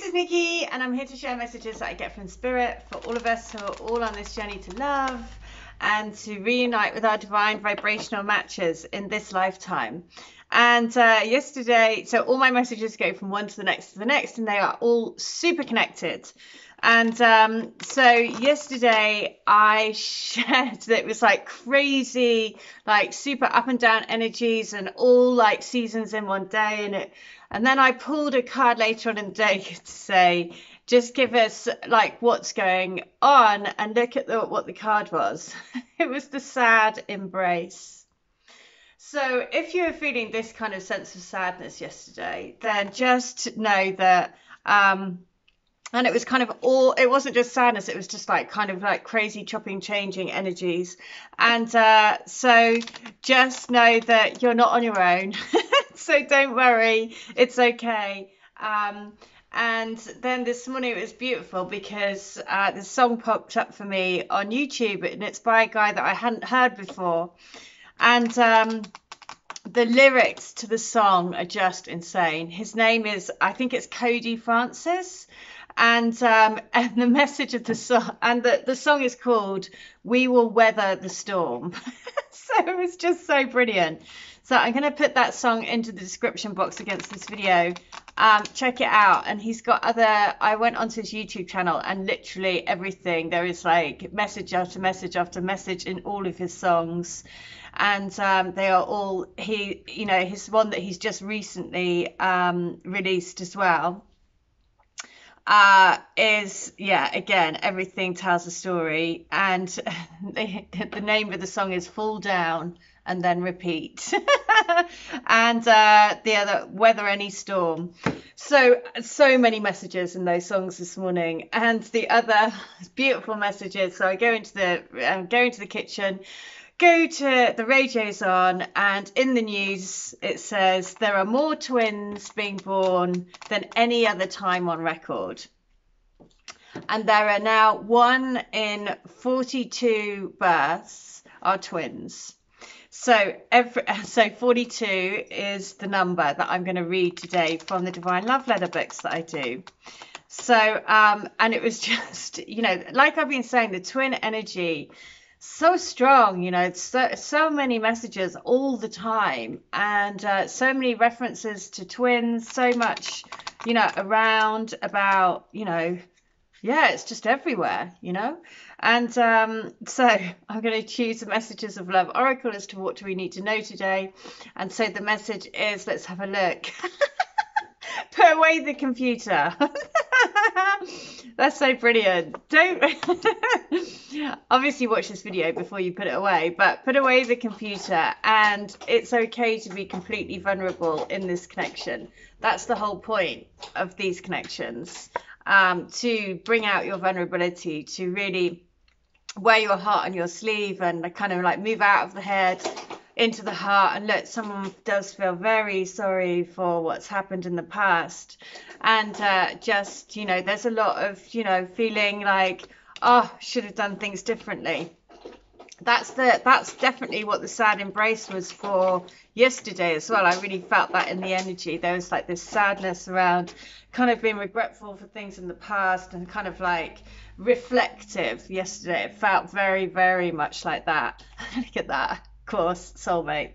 is Nikki, and I'm here to share messages that I get from Spirit for all of us who are all on this journey to love and to reunite with our divine vibrational matches in this lifetime. And yesterday, so all my messages go from one to the next to the next, and they are all super connected. And so yesterday I shared that it was like crazy, like super up and down energies and all like seasons in one day. And then I pulled a card later on in the day to say, just give us like what's going on, and look at what the card was. It was the sad embrace. So if you were feeling this kind of sense of sadness yesterday, then just know that, and it was kind of all, it wasn't just sadness, it was just like kind of like crazy chopping, changing energies. And so just know that you're not on your own. So don't worry, it's okay. And then this morning it was beautiful because the song popped up for me on YouTube, and it's by a guy that I hadn't heard before. And the lyrics to the song are just insane. His name is, I think it's Cody Francis. And the message of the song, and the song is called "We Will Weather the Storm." So it was just so brilliant. So I'm going to put that song into the description box against this video. Check it out. And he's got other, I went onto his YouTube channel, and literally everything, there is like message after message after message in all of his songs. And they are all, his one that he's just recently released as well. Again, everything tells a story, and the name of the song is Fall Down and Then Repeat. And the other, Weather Any Storm. So many messages in those songs this morning, and the other beautiful messages. So I go into the kitchen, go to the radio's on, and in the news it says there are more twins being born than any other time on record, and there are now 1 in 42 births are twins. So 42 is the number that I'm going to read today from the Divine Love Letter books that I do. So and it was just, like I've been saying, the twin energy, so strong, so many messages all the time, and so many references to twins, so much, around about, it's just everywhere, And so I'm going to choose the Messages of Love Oracle as to what do we need to know today. And so the message is, let's have a look. Put away the computer. That's so brilliant. Don't obviously watch this video before you put it away, but put away the computer, and it's okay to be completely vulnerable in this connection. That's the whole point of these connections, to bring out your vulnerability, to really wear your heart on your sleeve and kind of like move out of the head into the heart. And look, someone does feel very sorry for what's happened in the past, and just there's a lot of feeling like, oh, should have done things differently. That's definitely what the sad embrace was for yesterday as well. I really felt that in the energy. There was like this sadness around kind of being regretful for things in the past, and kind of like reflective yesterday. It felt very, very much like that. Look at that. Course, soulmate.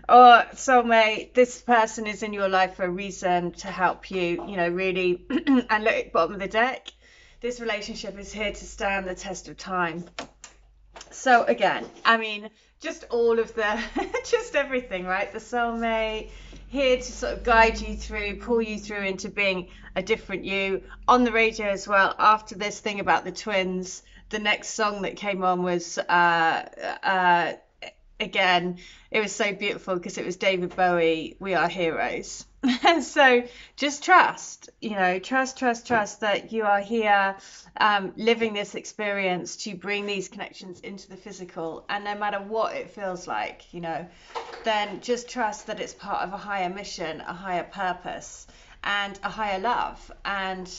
Or soulmate, this person is in your life for a reason, to help you, really. And look at the bottom of the deck, this relationship is here to stand the test of time. So again, I mean, just all of the just everything, right? The soulmate here to sort of guide you through, pull you through into being a different you. On the radio as well, after this thing about the twins, the next song that came on was again, it was so beautiful because it was David Bowie, We Are Heroes. So just trust, trust that you are here living this experience to bring these connections into the physical. And no matter what it feels like, then just trust that it's part of a higher mission, a higher purpose, and a higher love. And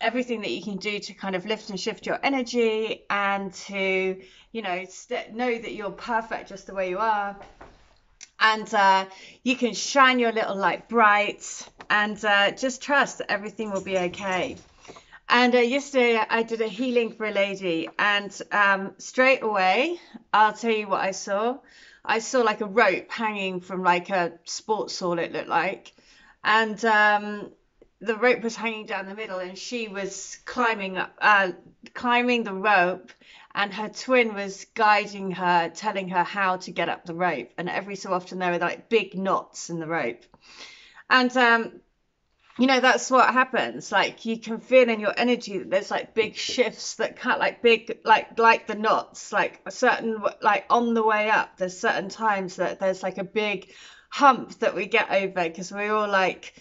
everything that you can do to kind of lift and shift your energy, and to know that you're perfect just the way you are, And you can shine your little light bright, and just trust that everything will be okay. And yesterday I did a healing for a lady, and straight away, I'll tell you what I saw. I saw like a rope hanging from like a sports hall, it looked like. And the rope was hanging down the middle, and she was climbing up, climbing the rope, and her twin was guiding her, telling her how to get up the rope. And every so often there were like big knots in the rope. And that's what happens. Like you can feel in your energy that there's like big shifts that cut like big, like the knots, like a certain, like on the way up, there's certain times that there's like a big hump that we get over because we're all like,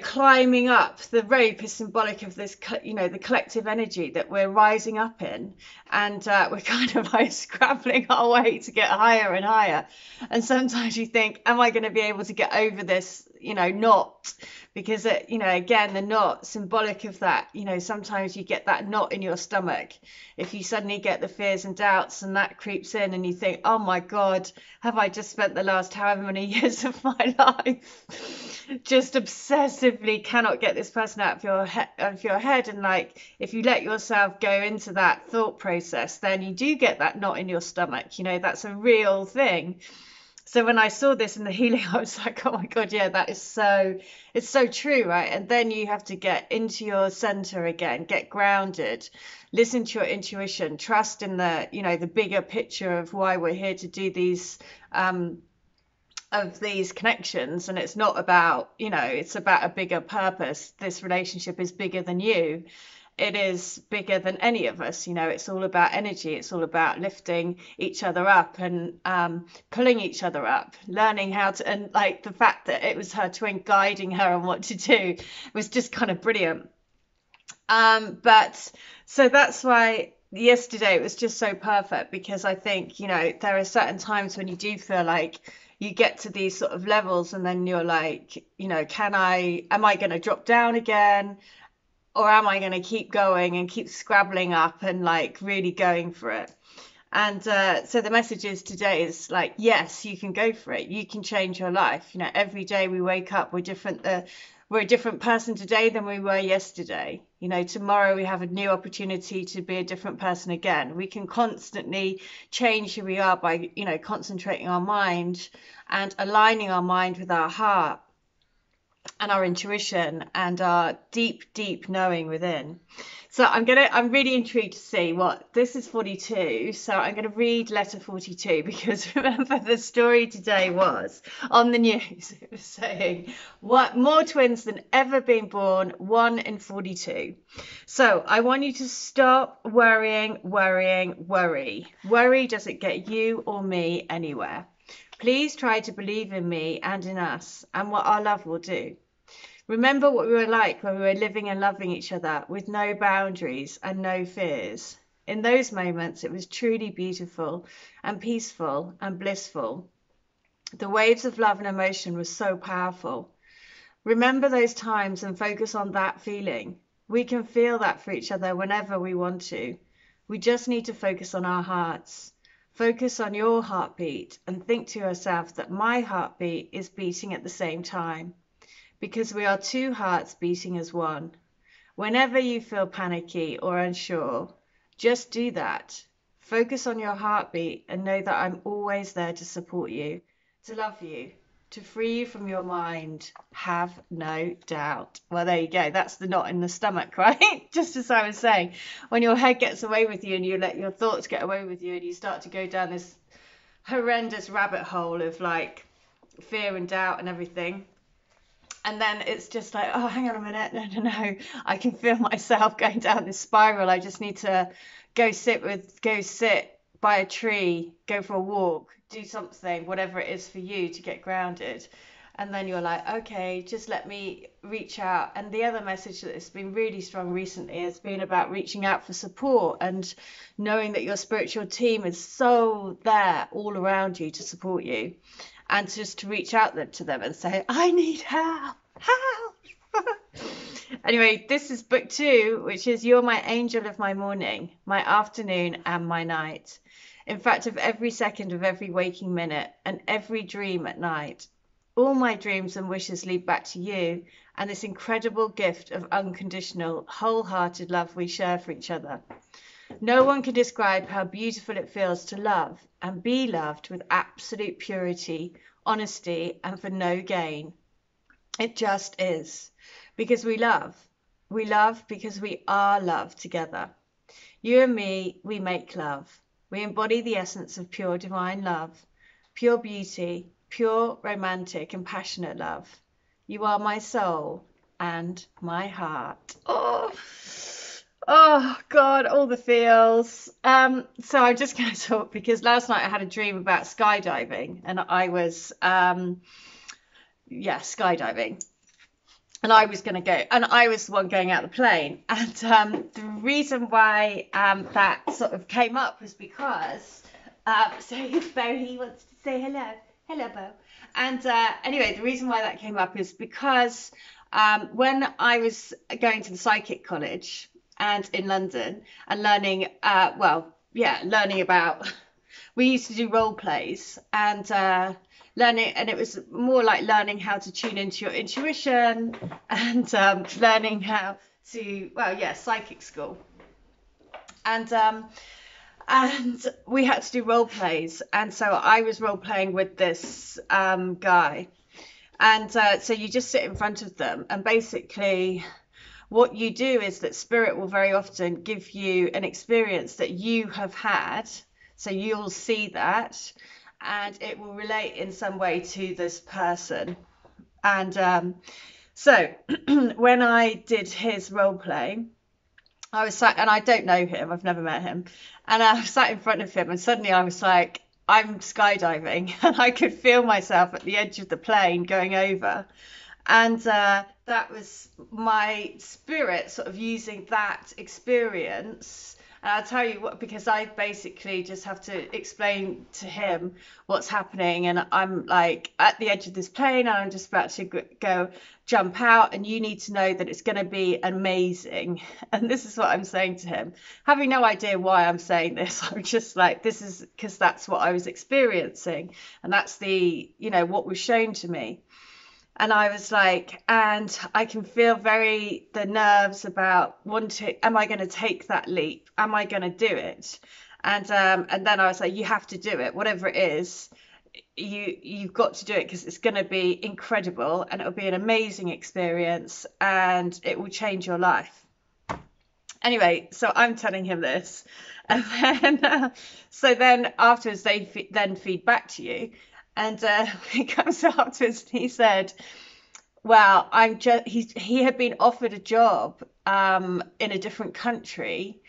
climbing up. The rope is symbolic of this, the collective energy that we're rising up in. And we're kind of like scrabbling our way to get higher and higher. And sometimes you think, am I going to be able to get over this, knot? Because, again, the knot, symbolic of that, sometimes you get that knot in your stomach. If you suddenly get the fears and doubts and that creeps in and you think, oh my God, have I just spent the last however many years of my life just obsessively cannot get this person out of your head? And like, if you let yourself go into that thought process, then you do get that knot in your stomach. That's a real thing. So when I saw this in the healing, I was like, oh my God, yeah, it's so true, right? And then you have to get into your center again, get grounded, listen to your intuition, trust in the bigger picture of why we're here to do these, of these connections. And it's not about, it's about a bigger purpose. This relationship is bigger than you. It is bigger than any of us. It's all about energy. It's all about lifting each other up and pulling each other up, learning how to, and like the fact that it was her twin guiding her on what to do was just kind of brilliant. But so that's why yesterday it was just so perfect, because I think, there are certain times when you do feel like you get to these sort of levels and then you're like, am I going to drop down again? Or am I going to keep going and keep scrabbling up and like really going for it? And so the message is today is like, yes, you can go for it. You can change your life. Every day we wake up, we're different. We're a different person today than we were yesterday. Tomorrow we have a new opportunity to be a different person again. We can constantly change who we are by, concentrating our mind and aligning our mind with our heart and our intuition and our deep, deep knowing within. So I'm really intrigued to see what this is. 42. So I'm going to read letter 42, because remember the story today was on the news. It was saying what more twins than ever being born, 1 in 42. So I want you to stop worrying. Worry doesn't get you or me anywhere. Please try to believe in me and in us and what our love will do. Remember what we were like when we were living and loving each other with no boundaries and no fears. In those moments, it was truly beautiful and peaceful and blissful. The waves of love and emotion were so powerful. Remember those times and focus on that feeling. We can feel that for each other whenever we want to. We just need to focus on our hearts. Focus on your heartbeat and think to yourself that my heartbeat is beating at the same time, because we are two hearts beating as one. Whenever you feel panicky or unsure, just do that. Focus on your heartbeat and know that I'm always there to support you, to love you, to free you from your mind. Have no doubt. Well, there you go. That's the knot in the stomach, right? Just as I was saying, when your head gets away with you and you let your thoughts get away with you and you start to go down this horrendous rabbit hole of like fear and doubt and everything. And then it's just like, oh, hang on a minute. No. I can feel myself going down this spiral. I just need to go sit by a tree, go for a walk, do something, whatever it is for you to get grounded. And then you're like, okay, just let me reach out. And the other message that has been really strong recently has been about reaching out for support and knowing that your spiritual team is so there all around you to support you. And just to reach out to them and say, I need help. Anyway, this is book 2, which is You're My Angel of My Morning, My Afternoon and My Night. In fact, of every second of every waking minute and every dream at night. All my dreams and wishes lead back to you and this incredible gift of unconditional, wholehearted love we share for each other. No one can describe how beautiful it feels to love and be loved with absolute purity, honesty, and for no gain. It just is. Because we love. We love because we are love together. You and me, we make love. We embody the essence of pure divine love, pure beauty, pure romantic and passionate love. You are my soul and my heart. Oh God, all the feels. So I'm just going to talk because last night I had a dream about skydiving, and I was skydiving, and I was going to go, and I was the one going out the plane. And the reason why that sort of came up was because so Bo, he wants to say hello Bo. And anyway, the reason why that came up is because when I was going to the psychic college and in London and learning learning about, we used to do role plays and learning, and it was more like learning how to tune into your intuition and learning how to psychic school, and we had to do role plays, and so I was role playing with this guy, and so you just sit in front of them, and basically what you do is that spirit will very often give you an experience that you have had, so you'll see that, and it will relate in some way to this person. And so when I did his role play, I was sat, and I don't know him, I've never met him, and I sat in front of him, and suddenly I was like, I'm skydiving, and I could feel myself at the edge of the plane going over. And that was my spirit sort of using that experience. And I'll tell you what, because I basically just have to explain to him what's happening. And I'm like at the edge of this plane, and I'm just about to go jump out. And you need to know that it's going to be amazing. And this is what I'm saying to him, having no idea why I'm saying this. I'm just like, this is because that's what I was experiencing. And that's what was shown to me. And I was like, and I can feel the nerves about am I going to take that leap? Am I going to do it? And then I was like, you have to do it, whatever it is, you've got to do it, because it's going to be incredible and it'll be an amazing experience and it will change your life. Anyway, so I'm telling him this, and then so then afterwards they then feed back to you. And he comes afterwards and he said, well, he had been offered a job in a different country.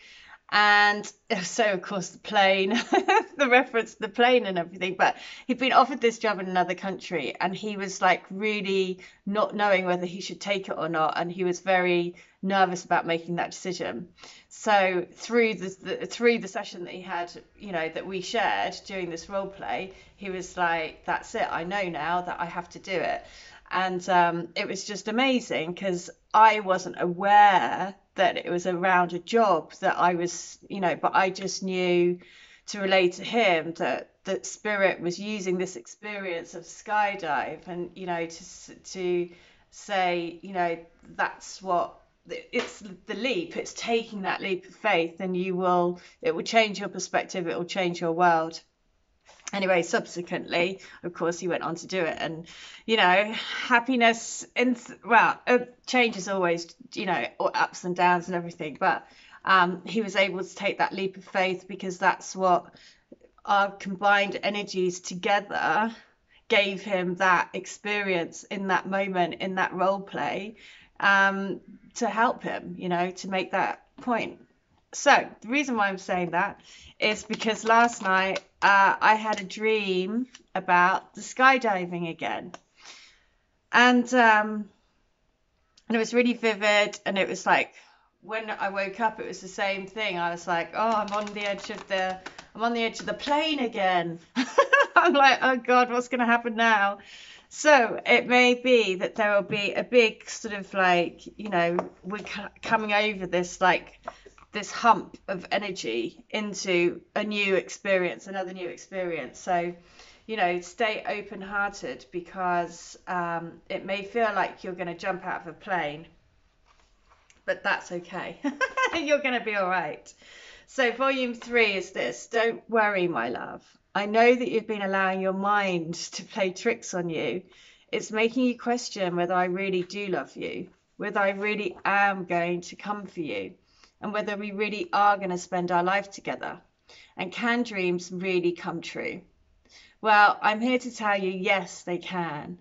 And so, of course, the plane, the reference to the plane and everything, but he'd been offered this job in another country, and he was like really not knowing whether he should take it or not. And he was very nervous about making that decision. So through the session that he had, that we shared during this role play, he was like, that's it. I know now that I have to do it. And it was just amazing, because I wasn't aware that it was around a job that I was, but I just knew to relate to him that spirit was using this experience of skydive, and, to say, that's what, it's the leap, it's taking that leap of faith, and it will change your perspective, it will change your world. Anyway, subsequently, of course, he went on to do it, and happiness change is always ups and downs and everything, but he was able to take that leap of faith, because that's what our combined energies together gave him that experience in that moment, in that role play, to help him, to make that point. So the reason why I'm saying that is because last night I had a dream about the skydiving again, and it was really vivid, and it was like when I woke up it was the same thing. I was like, oh, I'm on the edge of the plane again. I'm like, oh God, what's going to happen now? So it may be that there will be a big sort of we're coming over this this hump of energy into a new experience, another new experience. So, you know, stay open-hearted, because it may feel like you're going to jump out of a plane, but that's okay. You're going to be all right. So volume 3 is this: don't worry, my love. I know that you've been allowing your mind to play tricks on you. It's making you question whether I really do love you, whether I really am going to come for you, and whether we really are going to spend our life together. And can dreams really come true? Well, I'm here to tell you, yes, they can.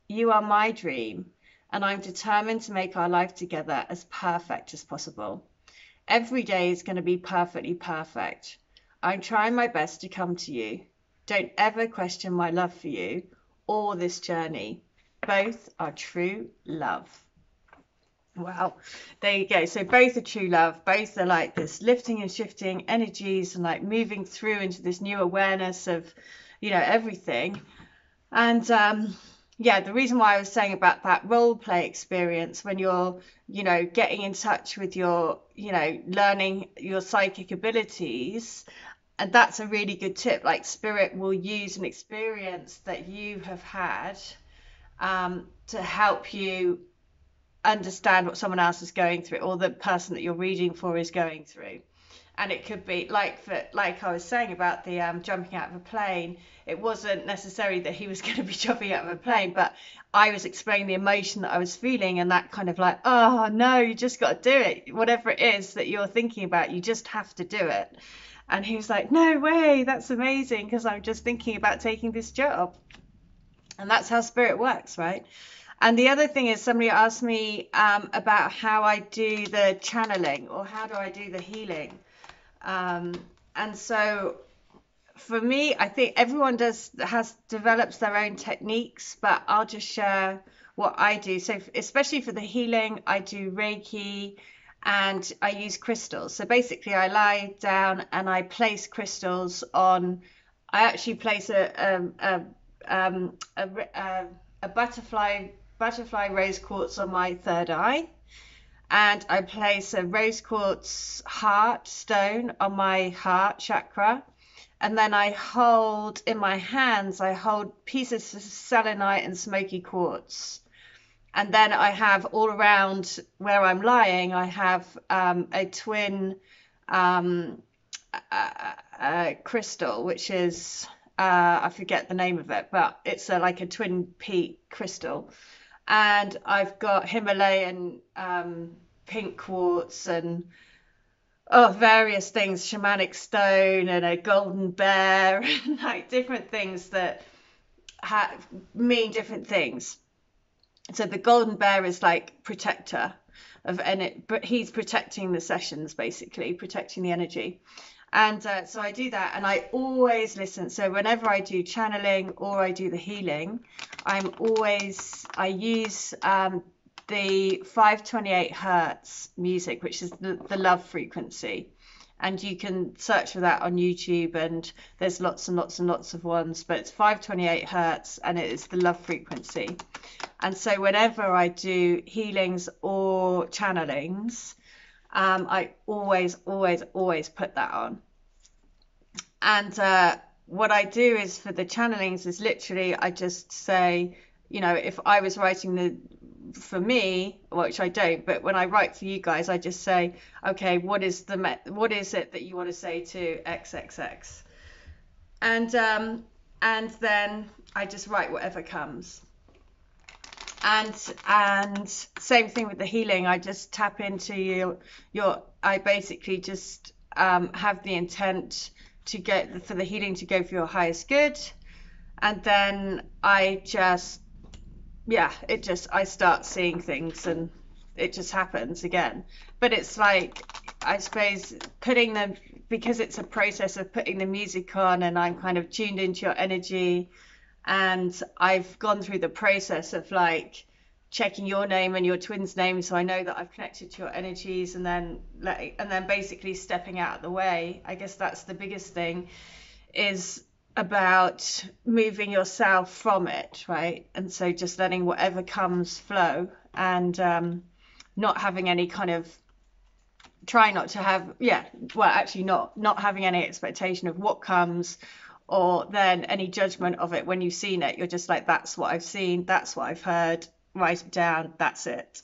You are my dream, and I'm determined to make our life together as perfect as possible. Every day is going to be perfectly perfect. I'm trying my best to come to you. Don't ever question my love for you or this journey. Both are true love. Wow, there you go. So both are true love. Both are like this lifting and shifting energies, and like moving through into this new awareness of, you know, everything. And yeah, the reason why I was saying about that role play experience, when you're, you know, getting in touch with your, you know, learning your psychic abilities, and that's a really good tip. Like, spirit will use an experience that you have had to help you understand what someone else is going through, or the person that you're reading for is going through. And it could be like I was saying about the jumping out of a plane. It wasn't necessarily that he was going to be jumping out of a plane, but I was explaining the emotion that I was feeling, and that kind of like, oh no, you just got to do it. Whatever it is that you're thinking about, you just have to do it. And he was like, no way, that's amazing, because I'm just thinking about taking this job. And that's how spirit works, right? And the other thing is, somebody asked me about how I do the channeling, or how do I do the healing. And so for me, I think everyone develops their own techniques, but I'll just share what I do. So especially for the healing, I do Reiki, and I use crystals. So basically I lie down and I place crystals on. I actually place a butterfly rose quartz on my third eye, and I place a rose quartz heart stone on my heart chakra, and then I hold in my hands, I hold pieces of selenite and smoky quartz. And then I have all around where I'm lying, I have a twin crystal, which is I forget the name of it, but it's like a twin peak crystal. And I've got Himalayan pink quartz, and various things, shamanic stone, and a golden bear, and like different things that mean different things. So the golden bear is like protector of, but he's protecting the sessions, basically protecting the energy. And so I do that, and I always listen. So whenever I do channeling or I do the healing, I use the 528 hertz music, which is the love frequency. And you can search for that on YouTube, and there's lots and lots and lots of ones, but it's 528 hertz, and it is the love frequency. And so whenever I do healings or channelings, I always put that on. And what I do is, for the channelings, is literally I just say, you know, if I was writing for me, which I don't, but when I write for you guys, I just say, okay, what is it that you want to say to XXX? And then I just write whatever comes. And same thing with the healing. I just tap into I basically just have the intent for the healing to go for your highest good. And then I start seeing things, and it just happens again. But it's like, I suppose, because it's a process of putting the music on, and I'm kind of tuned into your energy, and I've gone through the process of like checking your name and your twin's name, so I know that I've connected to your energies, and then basically stepping out of the way. I guess that's the biggest thing, is about moving yourself from it, right? And so just letting whatever comes flow, and not having any kind of try not to have, yeah, well, actually not having any expectation of what comes, or then any judgment of it when you've seen it. You're just like, that's what I've seen, that's what I've heard, write it down, that's it.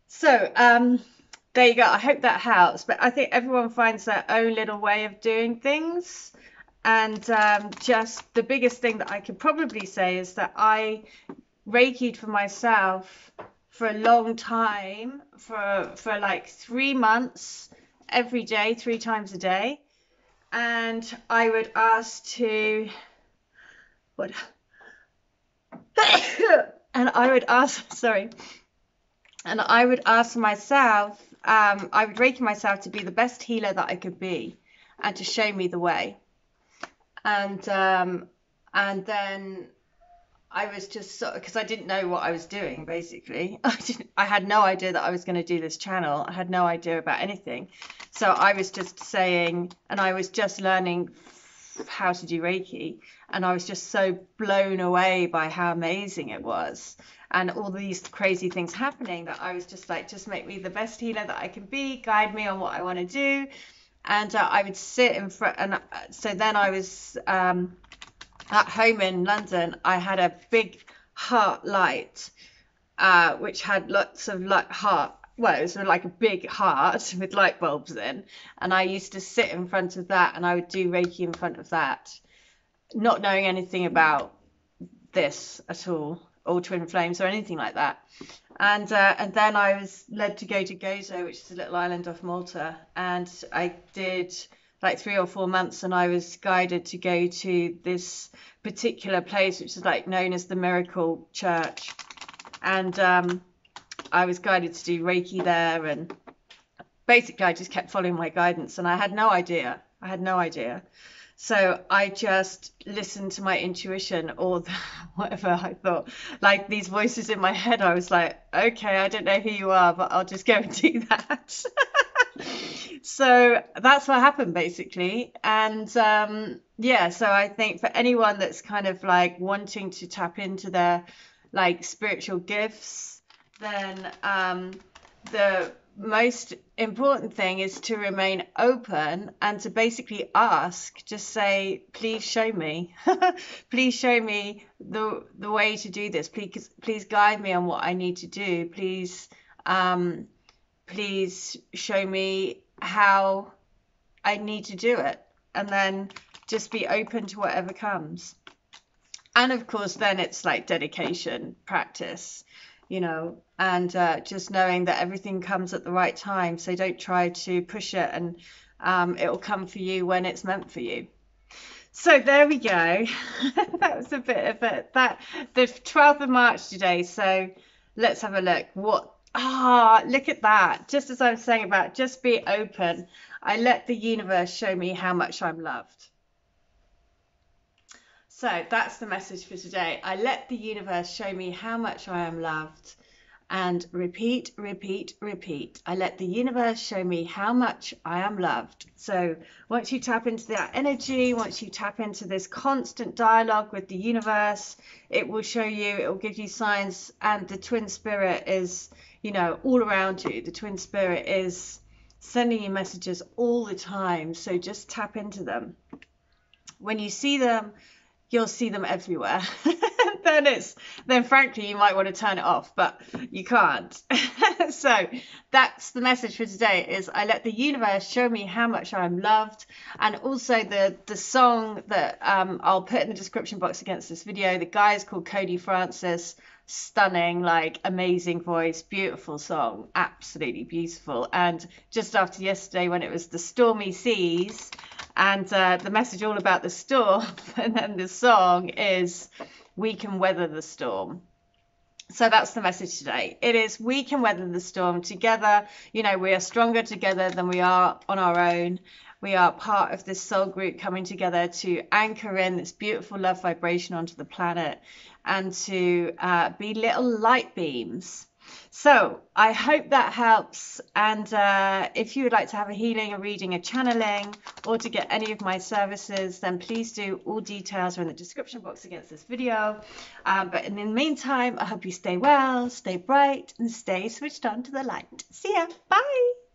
So there you go. I hope that helps. But I think everyone finds their own little way of doing things. And just the biggest thing that I could probably say is that I Reiki'd for myself for a long time, for like 3 months, every day, 3 times a day. And I would ask to, what? And I would ask, sorry, and I would ask myself, I would Reiki myself to be the best healer that I could be, and to show me the way. And then I was just sort of, because I didn't know what I was doing, basically. I had no idea that I was going to do this channel. I had no idea about anything. So I was just saying, and I was just learning how to do Reiki, and I was just so blown away by how amazing it was, and all these crazy things happening, that I was just like, just make me the best healer that I can be, guide me on what I want to do. And I would sit in front, and so then I was at home in London. I had a big heart light, which had lots of heart. Well, it was like a big heart with light bulbs in, and I used to sit in front of that, and I would do Reiki in front of that, not knowing anything about this at all, or twin flames or anything like that. And then I was led to go to Gozo, which is a little island off Malta, and I did like 3 or 4 months, and I was guided to go to this particular place, which is like known as the Miracle Church, and I was guided to do Reiki there, and basically I just kept following my guidance, and I had no idea. So I just listened to my intuition, or whatever I thought, like these voices in my head. I was like, okay, I don't know who you are, but I'll just go and do that. So that's what happened, basically. And yeah, so I think for anyone that's kind of like wanting to tap into their like spiritual gifts, then the most important thing is to remain open, and to basically ask, just say, please show me. Please show me the way to do this. Please guide me on what I need to do. Please show me how I need to do it. And then just be open to whatever comes. And of course, then it's like dedication, practice, you know, and just knowing that everything comes at the right time. So don't try to push it, and it'll come for you when it's meant for you. So there we go. That was a bit of it. The 12th of March today. So let's have a look. Look at that. Just as I was saying about just be open. I let the universe show me how much I'm loved. So that's the message for today. I let the universe show me how much I am loved. And repeat, repeat, repeat. I let the universe show me how much I am loved. So once you tap into that energy, once you tap into this constant dialogue with the universe, it will show you, it will give you signs. And the twin spirit is, you know, all around you. The twin spirit is sending you messages all the time. So just tap into them. When you see them, you'll see them everywhere. then frankly you might want to turn it off, but you can't. So that's the message for today, is I let the universe show me how much I'm loved. And also the song that I'll put in the description box against this video, the guy is called Cody Francis. Stunning, like amazing voice, beautiful song, absolutely beautiful. And just after yesterday, when it was the stormy seas, and the message all about the storm, and then the song is we can weather the storm. So that's the message today. It is we can weather the storm together. You know, we are stronger together than we are on our own. We are part of this soul group coming together to anchor in this beautiful love vibration onto the planet, and to be little light beams. So I hope that helps. And if you would like to have a healing, a reading, a channeling, or to get any of my services, then please do. All details are in the description box against this video. But in the meantime, I hope you stay well, stay bright, and stay switched on to the light. See ya. Bye.